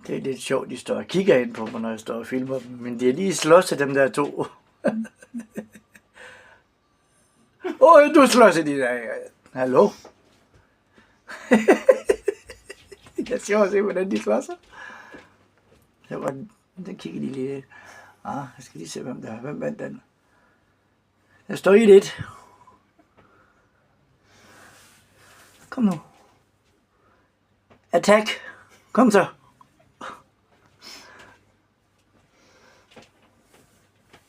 Det er lidt sjovt, de står og kigger ind på mig, når jeg står og filmer dem. Men de er lige slås til dem der to. Du slås til de der. Hallo? Det er sjovt at se, hvordan de slås. Den kigger de lige. Jeg skal lige se, hvem vandt den. Der står 1-1. Kom nu. Attack. Kom så.